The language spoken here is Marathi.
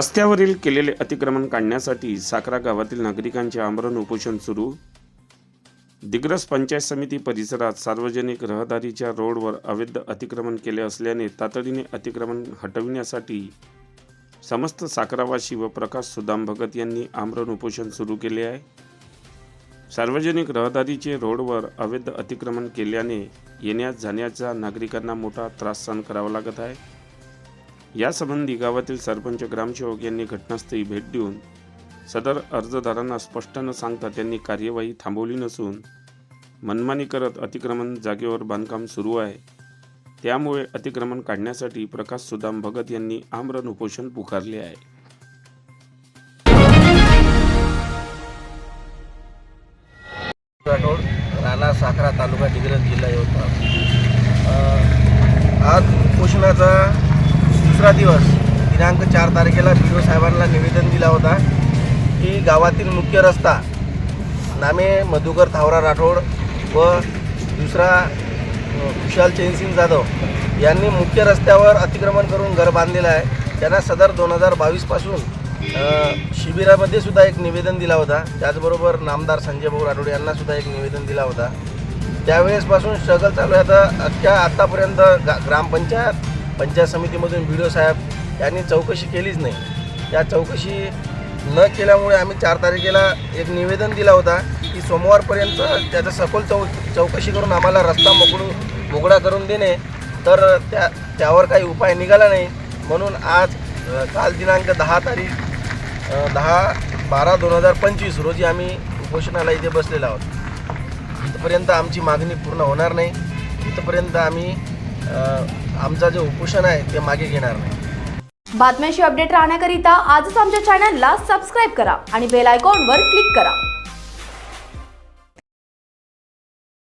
रस्त्यावरील केलेले अतिक्रमण काढण्यासाठी साखरा गावातील नागरिकांचे आमरण उपोषण सुरू। दिग्रस पंचायत समिती परिसरात सार्वजनिक रहदारीच्या रोडवर अवैध अतिक्रमण केले असल्याने तातडीने अतिक्रमण हटविण्यासाठी समस्त साखरावासी व प्रकाश सुदाम भगत यांनी आमरण उपोषण सुरू केले आहे। सार्वजनिक रहदारीचे रोडवर अवैध अतिक्रमण केल्याने येण्या जाण्याचा नागरिकांना मोठा त्रास सहन करावा लागत आहे। यासंबंधी गावातील सरपंच ग्रामसेवक यांनी घटनास्थळी भेट देऊन सदर अर्जदारांना स्पष्ट न सांगता त्यांनी कार्यवाही थांबवली नसून मनमानी करत अतिक्रमण जागेवर बांधकाम सुरू आहे। त्यामुळे अतिक्रमण काढण्यासाठी प्रकाश सुदाम भगत यांनी आमरण उपोषण पुकारले आहे। राणा साखरा तालुका दिग्रस जिल्हा यवतमाळ। आज उपोषणाचा दुसरा दिवस दिनांक 4 तारखेला BDO साहेबांना निवेदन दिला होता की गावातील मुख्य रस्ता नामे मधुकर थावरा राठोड व दुसरा विशाल चैनसिंग जाधव यांनी मुख्य रस्त्यावर अतिक्रमण करून घर बांधलेलं आहे। त्यांना सदर 2022 पासून शिबिरामध्ये सुद्धा एक निवेदन दिला होता। त्याचबरोबर नामदार संजय भाऊ राठोड यांना सुद्धा एक निवेदन दिला होता। त्यावेळेसपासून स्ट्रगल चालू आहे। आता आत्तापर्यंत ग्रामपंचायत पंचायत समितीमधून BDO साहेब यांनी चौकशी केलीच नाही। त्या चौकशी न केल्यामुळे आम्ही 4 तारखेला एक निवेदन दिला होता की सोमवारपर्यंत त्याचं सखोल चौकशी करून आम्हाला रस्ता मोकळा करून देणे, तर त्यावर काही उपाय निघाला नाही। म्हणून आज काल दिनांक 10/12/2025 रोजी आम्ही उपोषणाला इथे बसलेलो आहोत। इथपर्यंत आमची मागणी पूर्ण होणार नाही, इथपर्यंत आम्ही आमचा जे उपोषण आहे ते मागे घेणार नाही। बातम्यांशी अपडेट राहण्याकरिता आजच आमच्या चॅनलला सबस्क्राइब करा आणि बेल आयकॉनवर क्लिक करा।